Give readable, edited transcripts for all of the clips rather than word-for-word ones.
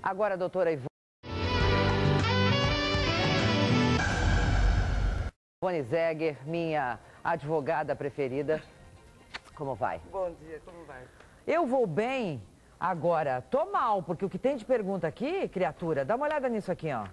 Agora, doutora Ivone Zegger, minha advogada preferida, como vai? Bom dia, como vai? Eu vou bem, agora tô mal, porque o que tem de pergunta aqui, criatura, dá uma olhada nisso aqui, ó.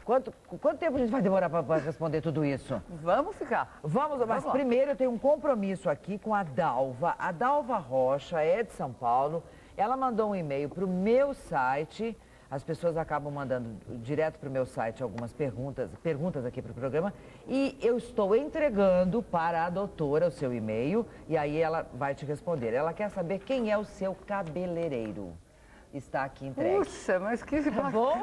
Quanto tempo a gente vai demorar para responder tudo isso? Vamos ficar. Vamos, mas primeiro eu tenho um compromisso aqui com a Dalva. A Dalva Rocha é de São Paulo. Ela mandou um e-mail para o meu site. As pessoas acabam mandando direto para o meu site algumas perguntas aqui para o programa. E eu estou entregando para a doutora o seu e-mail e aí ela vai te responder. Ela quer saber quem é o seu cabeleireiro. Está aqui entregue. Puxa, mas que Tá bom?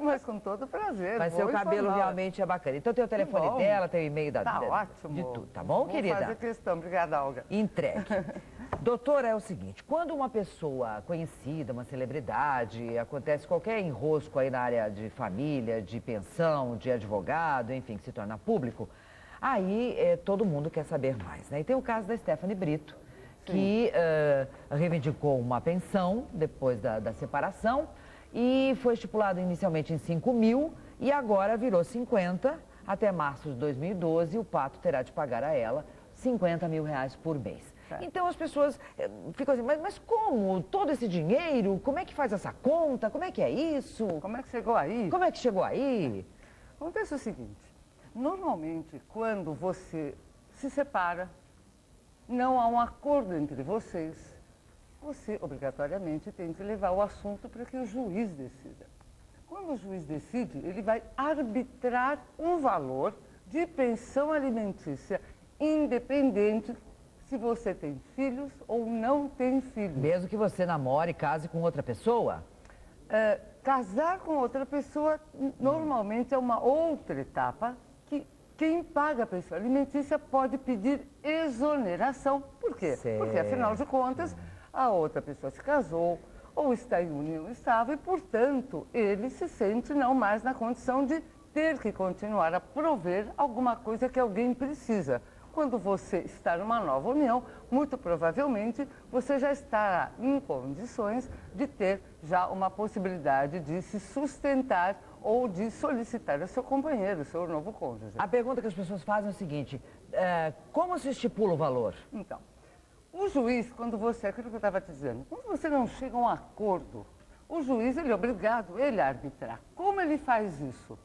Mas com todo prazer. Mas seu cabelo realmente é bacana. Então tem o telefone dela, tem o e-mail da... Tá ótimo. De tudo, tá bom, querida? Vou fazer questão. Obrigada, Olga. Entregue. Doutora, é o seguinte, quando uma pessoa conhecida, uma celebridade, acontece qualquer enrosco aí na área de família, de pensão, de advogado, enfim, que se torna público, aí todo mundo quer saber mais, né? E tem o caso da Stephanie Brito, que reivindicou uma pensão depois da separação e foi estipulado inicialmente em 5 mil e agora virou 50. Até março de 2012, o Pato terá de pagar a ela 50 mil reais por mês. Então as pessoas ficam assim, mas como? Todo esse dinheiro? Como é que faz essa conta? Como é que é isso? Como é que chegou aí? Como é que chegou aí? Acontece o seguinte, normalmente quando você se separa, não há um acordo entre vocês, você obrigatoriamente tem que levar o assunto para que o juiz decida. Quando o juiz decide, ele vai arbitrar um valor de pensão alimentícia independente se você tem filhos ou não tem filhos. Mesmo que você namore e case com outra pessoa? Casar com outra pessoa normalmente é uma outra etapa que quem paga a pensão alimentícia pode pedir exoneração. Por quê? Certo. Porque, afinal de contas, a outra pessoa se casou ou está em união estável e, portanto, ele se sente não mais na condição de ter que continuar a prover alguma coisa que alguém precisa. Quando você está numa nova união, muito provavelmente você já estará em condições de ter já uma possibilidade de se sustentar ou de solicitar ao seu companheiro, seu novo cônjuge. A pergunta que as pessoas fazem é o seguinte, como se estipula o valor? Então, o juiz, quando você, aquilo que eu estava te dizendo, quando você não chega a um acordo, o juiz ele é obrigado a arbitrar. Como ele faz isso?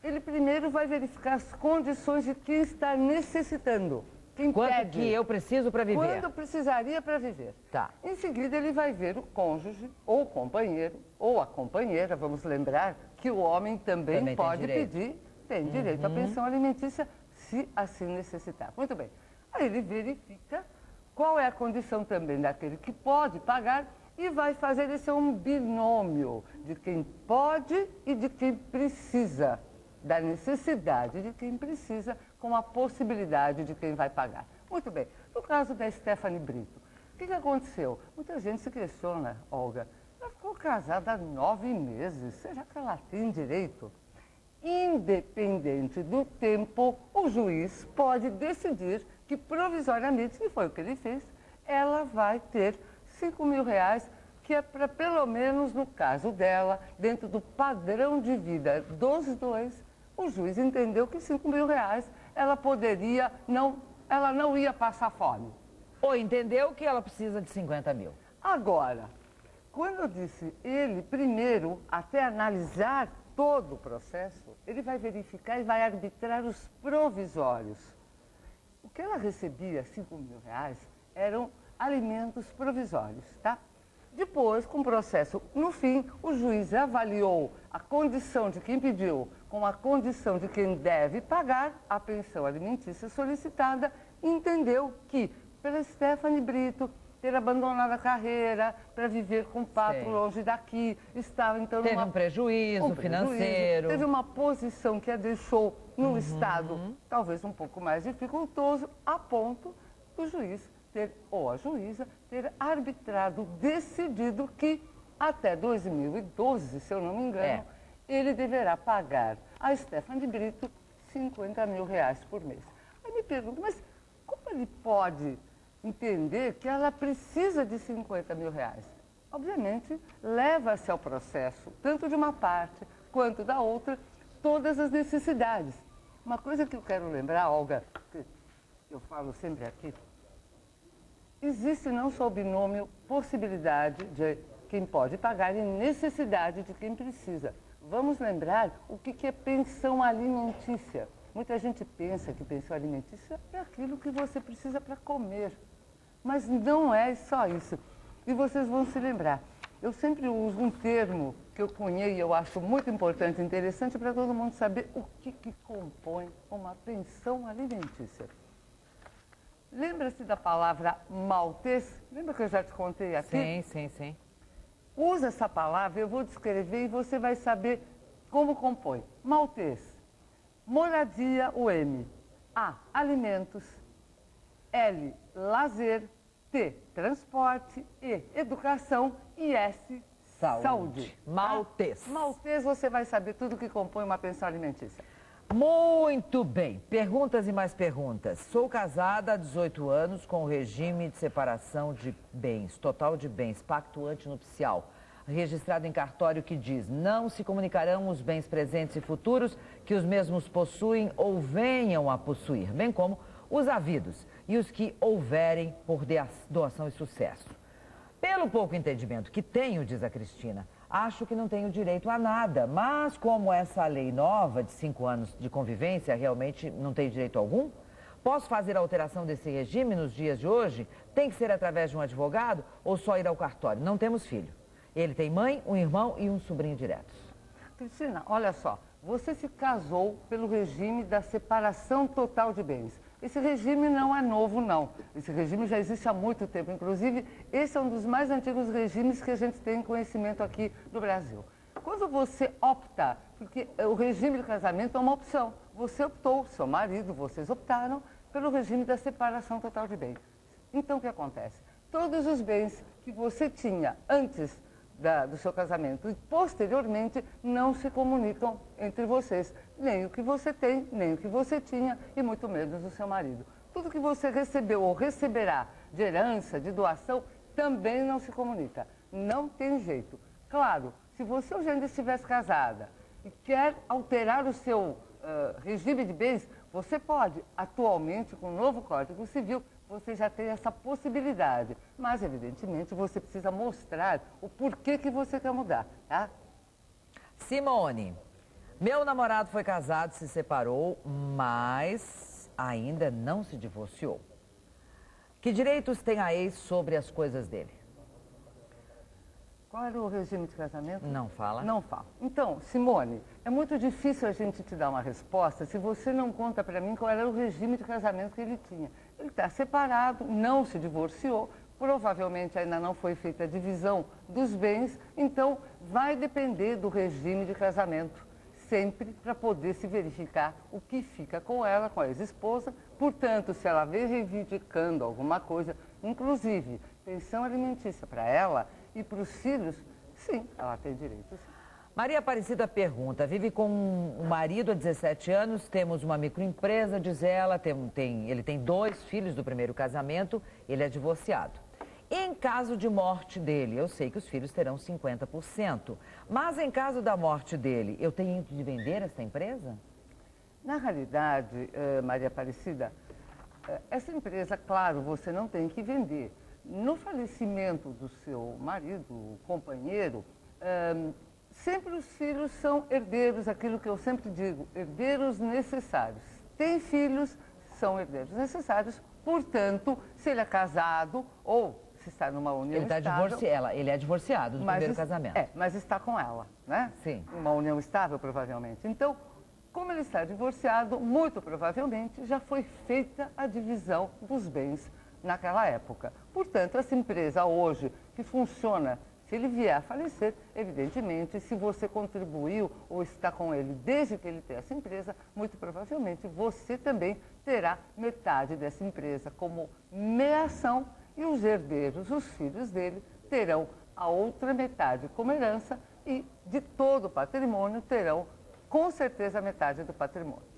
Ele primeiro vai verificar as condições de quem está necessitando, quem Quanto pede. que eu preciso para viver? Quanto precisaria para viver. Tá. Em seguida, ele vai ver o cônjuge, ou o companheiro, ou a companheira. Vamos lembrar que o homem também pode pedir, tem direito à pensão alimentícia, se assim necessitar. Muito bem. Aí ele verifica qual é a condição também daquele que pode pagar e vai fazer esse um binômio de quem pode e de quem precisa. Da necessidade de quem precisa com a possibilidade de quem vai pagar. Muito bem, no caso da Stephanie Brito, o que aconteceu? Muita gente se questiona, Olga, ela ficou casada há 9 meses, será que ela tem direito? Independente do tempo, o juiz pode decidir que provisoriamente, que foi o que ele fez, ela vai ter 5 mil reais, que é para pelo menos no caso dela, dentro do padrão de vida dos dois, o juiz entendeu que 5 mil reais ela não ia passar fome. Ou entendeu que ela precisa de 50 mil. Agora, quando eu disse ele, primeiro, até analisar todo o processo, ele vai verificar e vai arbitrar os provisórios. O que ela recebia, 5 mil reais, eram alimentos provisórios, tá? Depois, com o processo, no fim, o juiz avaliou a condição de quem pediu com a condição de quem deve pagar a pensão alimentícia solicitada e entendeu que, pela Stephanie Brito, ter abandonado a carreira para viver com o Pato longe daqui, estava então teve um prejuízo financeiro. Teve uma posição que a deixou num estado talvez um pouco mais dificultoso, a ponto do juiz ou a juíza ter arbitrado, decidido que até 2012, se eu não me engano, ele deverá pagar a Stephanie Brito 50 mil reais por mês. Aí me pergunto, mas como ele pode entender que ela precisa de 50 mil reais? obviamente, leva-se ao processo, tanto de uma parte quanto da outra, todas as necessidades. Uma coisa que eu quero lembrar, Olga, que eu falo sempre aqui, existe não só o binômio possibilidade de quem pode pagar e necessidade de quem precisa. Vamos lembrar o que é pensão alimentícia. Muita gente pensa que pensão alimentícia é aquilo que você precisa para comer, mas não é só isso. E vocês vão se lembrar, eu sempre uso um termo que eu cunhei e eu acho muito importante e interessante para todo mundo saber o que compõe uma pensão alimentícia. Lembra-se da palavra maltês? Lembra que eu já te contei aqui? Sim. Usa essa palavra, eu vou descrever e você vai saber como compõe. Maltês, moradia, o M. A, alimentos. L, lazer. T, transporte. E, educação. E S, saúde. Maltês. Maltês, você vai saber tudo que compõe uma pensão alimentícia. Muito bem. Perguntas e mais perguntas. Sou casada há 18 anos com o regime de separação de bens, total de bens, pacto antinupcial, registrado em cartório que diz: não se comunicarão os bens presentes e futuros que os mesmos possuem ou venham a possuir, bem como os havidos e os que houverem por doação e sucesso. Pelo pouco entendimento que tenho, diz a Cristina, acho que não tenho direito a nada, mas como essa lei nova de 5 anos de convivência realmente não tem direito algum, posso fazer a alteração desse regime nos dias de hoje? Tem que ser através de um advogado ou só ir ao cartório? Não temos filho. Ele tem mãe, um irmão e um sobrinho diretos. Cristina, olha só, você se casou pelo regime da separação total de bens. Esse regime não é novo, não. Esse regime já existe há muito tempo. Inclusive, esse é um dos mais antigos regimes que a gente tem conhecimento aqui no Brasil. Quando você opta, porque o regime de casamento é uma opção. Você optou, seu marido, vocês optaram pelo regime da separação total de bens. Então, o que acontece? Todos os bens que você tinha antes do seu casamento e posteriormente não se comunicam entre vocês. Nem o que você tem, nem o que você tinha e muito menos o seu marido. Tudo que você recebeu ou receberá de herança, de doação, também não se comunica. Não tem jeito. Claro, se você hoje ainda estivesse casada e quer alterar o seu regime de bens, você pode. Atualmente, com o novo Código Civil, você já tem essa possibilidade. Mas, evidentemente, você precisa mostrar o porquê que você quer mudar, tá? Simone, meu namorado foi casado, se separou, mas ainda não se divorciou. Que direitos tem a ex sobre as coisas dele? Qual era o regime de casamento? Não fala. Não fala. Então, Simone, é muito difícil a gente te dar uma resposta se você não conta para mim qual era o regime de casamento que ele tinha. Ele está separado, não se divorciou, provavelmente ainda não foi feita a divisão dos bens, então vai depender do regime de casamento, sempre para poder se verificar o que fica com ela, com a ex-esposa. Portanto, se ela vem reivindicando alguma coisa, inclusive pensão alimentícia para ela e para os filhos, sim, ela tem direito, sim. Maria Aparecida pergunta, vive com um marido há 17 anos, temos uma microempresa, diz ela, ele tem 2 filhos do primeiro casamento, ele é divorciado. Em caso de morte dele, eu sei que os filhos terão 50%, mas em caso da morte dele, eu tenho de vender essa empresa? Na realidade, Maria Aparecida, essa empresa, claro, você não tem que vender. No falecimento do seu marido, companheiro, sempre os filhos são herdeiros, aquilo que eu sempre digo, herdeiros necessários. Tem filhos, são herdeiros necessários, portanto, se ele é casado ou se está numa união estável... Ele é divorciado do primeiro casamento. Mas está com ela, né? Sim. Uma união estável, provavelmente. Então, como ele está divorciado, muito provavelmente já foi feita a divisão dos bens naquela época. Portanto, essa empresa hoje que funciona, se ele vier a falecer, evidentemente, se você contribuiu ou está com ele desde que ele tem essa empresa, muito provavelmente você também terá metade dessa empresa como meação e os herdeiros, os filhos dele, terão a outra metade como herança e de todo o patrimônio terão com certeza metade do patrimônio.